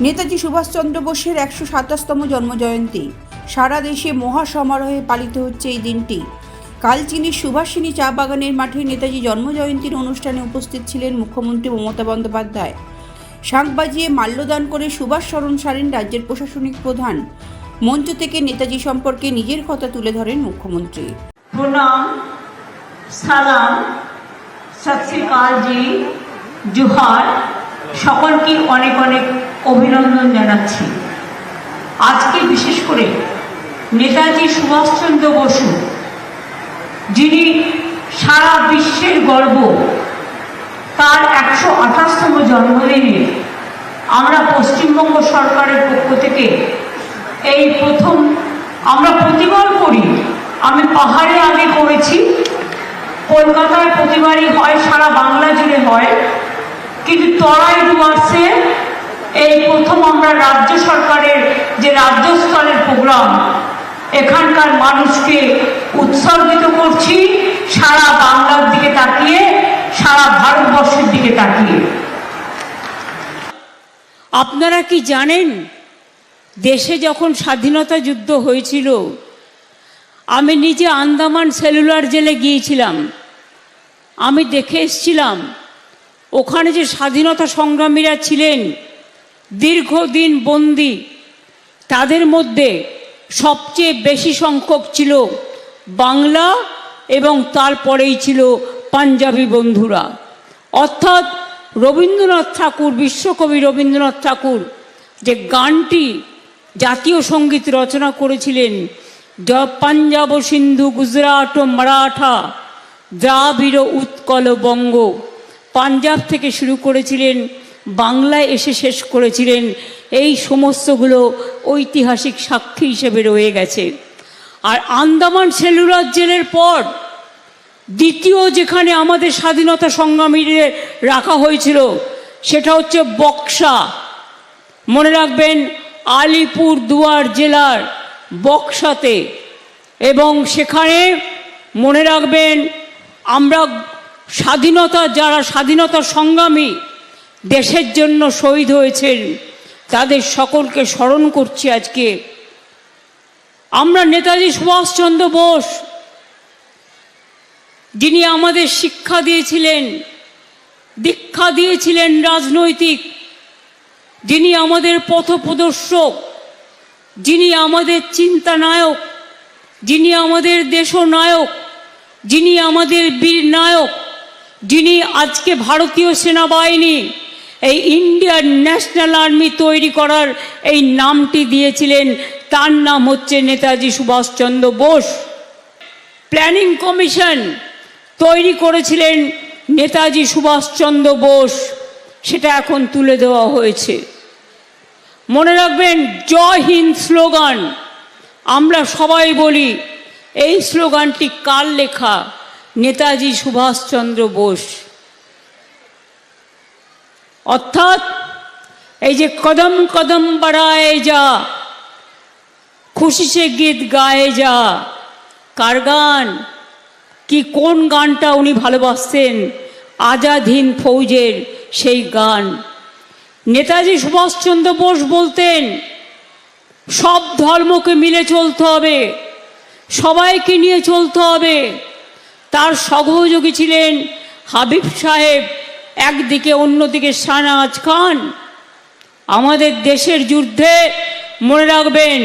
নেতাজি সুভাষচন্দ্র বোসের ১২৭তম জন্মজয়ন্তী সারা দেশে মহাসমারোহে পালিত হচ্ছে এই দিনটি। কালচিনির সুভাষিনী চা বাগানের মাঠে নেতাজি জন্মজয়ন্তীর অনুষ্ঠানে উপস্থিত ছিলেন মুখ্যমন্ত্রী মমতা বন্দ্যোপাধ্যায়। শাঁখ বাজিয়ে মাল্যদান করে সুভাষ স্মরণ সারেন রাজ্যের প্রশাসনিক প্রধান। মঞ্চ থেকে নেতাজি সম্পর্কে নিজের কথা তুলে ধরেন মুখ্যমন্ত্রী। প্রণাম, সালাম, সত শ্রী আকাল জি, জোহার, সকলকে অনেক অনেক অভিনন্দন জানাচ্ছি। আজকে বিশেষ করে নেতাজি সুভাষচন্দ্র বসু, যিনি সারা বিশ্বের গর্ব, তার ১২৮তম জন্মদিনে আমরা পশ্চিমবঙ্গ সরকারের পক্ষ থেকে এই প্রথম আমরা প্রতিবার করি। আমি পাহাড়ে আগে করেছি, কলকাতায় প্রতিবারই হয়, সারা বাংলা জুড়ে হয়, কিন্তু তরাই ডুয়ার্সে এই প্রথম আমরা রাজ্য সরকারের যে রাজ্য স্তরের প্রোগ্রাম, এখানকার মানুষকে উৎসর্গিত করছি সারা বাংলার দিকে তাকিয়ে, সারা ভারতবর্ষের দিকে তাকিয়ে। আপনারা কি জানেন, দেশে যখন স্বাধীনতা যুদ্ধ হয়েছিল, আমি নিজে আন্দামান সেলুলার জেলে গিয়েছিলাম। আমি দেখে এসেছিলাম ওখানে যে স্বাধীনতা সংগ্রামীরা ছিলেন দীর্ঘদিন বন্দী, তাদের মধ্যে সবচেয়ে বেশি সংখ্যক ছিল বাংলা এবং তারপরেই ছিল পাঞ্জাবি বন্ধুরা। অর্থাৎ রবীন্দ্রনাথ ঠাকুর, বিশ্বকবি রবীন্দ্রনাথ ঠাকুর যে গানটি জাতীয় সঙ্গীত রচনা করেছিলেন, পাঞ্জাব সিন্ধু গুজরাট ও মারাঠা দ্রাবিড় উৎকল বঙ্গ, পাঞ্জাব থেকে শুরু করেছিলেন, বাংলায় এসে শেষ করেছিলেন, এই সমস্তগুলো ঐতিহাসিক সাক্ষী হিসেবে রয়ে গেছে। আর আন্দামান সেলুলার জেলের পর দ্বিতীয় যেখানে আমাদের স্বাধীনতা সংগ্রামীদের রাখা হয়েছিল সেটা হচ্ছে বক্সা। মনে রাখবেন, আলিপুর দুয়ার জেলার বক্সাতে। এবং সেখানে মনে রাখবেন, আমরা যারা স্বাধীনতা সংগ্রামী দেশের জন্য শহীদ হয়েছেন তাদের সকলকে স্মরণ করছি আজকে। আমরা নেতাজি সুভাষচন্দ্র বোস, যিনি আমাদের শিক্ষা দিয়েছিলেন, দীক্ষা দিয়েছিলেন রাজনৈতিক, যিনি আমাদের পথপ্রদর্শক, যিনি আমাদের চিন্তানায়ক, যিনি আমাদের দেশনায়ক, যিনি আমাদের বীর নায়ক, যিনি আজকে ভারতীয় সেনাবাহিনী, এই ইন্ডিয়ান ন্যাশনাল আর্মি তৈরি করার এই নামটি দিয়েছিলেন, তার নাম হচ্ছে নেতাজি সুভাষচন্দ্র বোস। প্ল্যানিং কমিশন তৈরি করেছিলেন নেতাজি সুভাষচন্দ্র বোস, সেটা এখন তুলে দেওয়া হয়েছে। মনে রাখবেন, জয় হিন্দ স্লোগান আমরা সবাই বলি, এই স্লোগানটি কার লেখা? নেতাজি সুভাষচন্দ্র বোস। অর্থাৎ এই যে কদম কদম বাড়ায়ে যা, খুশি সে গীত গায়ে যা, কার গান? কি কোন গানটা উনি ভালোবাসতেন? আজাদ হিন্দ ফৌজের সেই গান। নেতাজি সুভাষচন্দ্র বোস বলতেন সব ধর্মকে মিলে চলতে হবে, সবাইকে নিয়ে চলতে হবে। তার সহযোগী ছিলেন হাবিব সাহেব একদিকে, অন্যদিকে শাহনাজ খান। আমাদের দেশের যুদ্ধে মনে রাখবেন,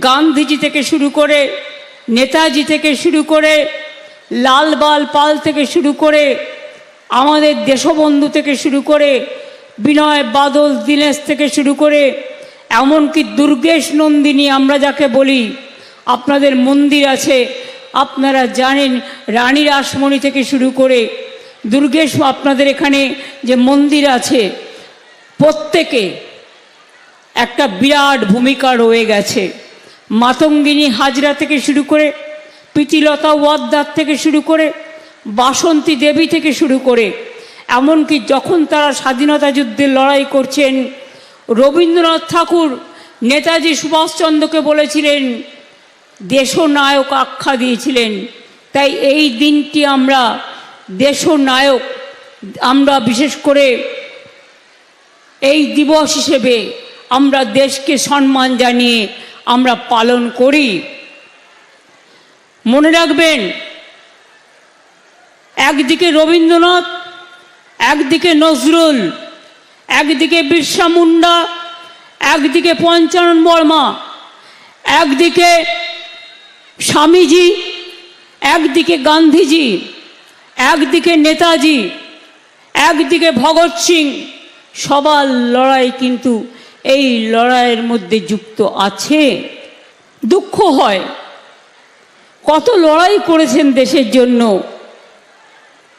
গান্ধীজি থেকে শুরু করে, নেতাজি থেকে শুরু করে, লালবাল পাল থেকে শুরু করে, আমাদের দেশবন্ধু থেকে শুরু করে, বিনয় বাদল দীনেশ থেকে শুরু করে, এমনকি দুর্গেশ নন্দিনী আমরা যাকে বলি, আপনাদের মন্দির আছে, আপনারা জানেন, রানী রাসমণি থেকে শুরু করে দুর্গেশ, আপনাদের এখানে যে মন্দির আছে, প্রত্যেকে একটা বিরাট ভূমিকা রয়ে গেছে। মাতঙ্গিনী হাজরা থেকে শুরু করে, প্রীতিলতা ওয়াদ্দার থেকে শুরু করে, বাসন্তী দেবী থেকে শুরু করে, এমনকি যখন তারা স্বাধীনতা যুদ্ধে লড়াই করছেন, রবীন্দ্রনাথ ঠাকুর নেতাজি সুভাষচন্দ্রকে বলেছিলেন, দেশনায়ক আখ্যা দিয়েছিলেন। তাই এই দিনটি আমরা দেশনায়ক, আমরা বিশেষ করে এই দিবস হিসেবে আমরা দেশকে সম্মান জানিয়ে আমরা পালন করি। মনে রাখবেন, একদিকে রবীন্দ্রনাথ, একদিকে নজরুল, একদিকে বিরসা মুন্ডা, একদিকে পঞ্চানন বর্মা, একদিকে স্বামীজি, একদিকে গান্ধীজি, একদিকে নেতাজি, একদিকে ভগৎ সিং। সবার লড়াই কিন্তু এই লড়াইয়ের মধ্যে যুক্ত আছে। দুঃখ হয়, কত লড়াই করেছেন দেশের জন্য,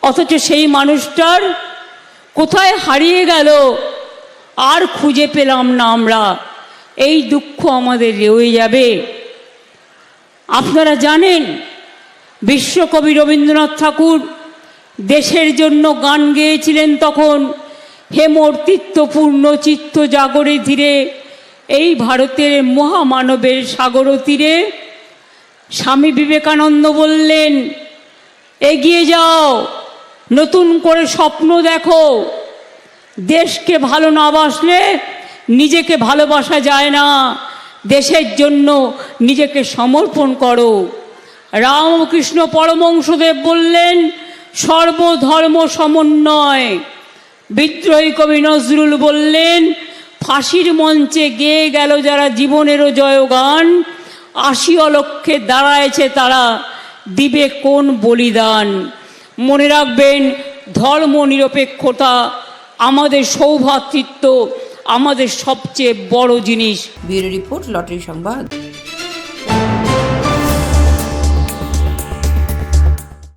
অথচ সেই মানুষটার কোথায় হারিয়ে গেল আর খুঁজে পেলাম না আমরা। এই দুঃখ আমাদের রয়ে যাবে। আপনারা জানেন, বিশ্বকবি রবীন্দ্রনাথ ঠাকুর দেশের জন্য গান গেয়েছিলেন তখন, হেমর্তীর্থপূর্ণ চিত্ত জাগরে ধীরে, এই ভারতের মহামানবের সাগর তীরে। স্বামী বিবেকানন্দ বললেন, এগিয়ে যাও, নতুন করে স্বপ্ন দেখো। দেশকে ভালো না বাসলে নিজেকে ভালোবাসা যায় না। দেশের জন্য নিজেকে সমর্পণ করো। রামকৃষ্ণ পরমহংসদেব বললেন, সর্বধর্ম সমন্বয়। বিদ্রোহী কবি নজরুল বললেন, ফাঁসির মঞ্চে গেয়ে গেল যারা জীবনেরও জয়গান, ৮০ অলক্ষে দাঁড়ায়ছে তারা, দিবে কোন বলিদান। মনে রাখবেন, ধর্ম নিরপেক্ষতা আমাদের সৌভ্রাতৃত্ব, আমাদের সবচেয়ে বড় জিনিস। ব্যুরো রিপোর্ট, লটারি সংবাদ।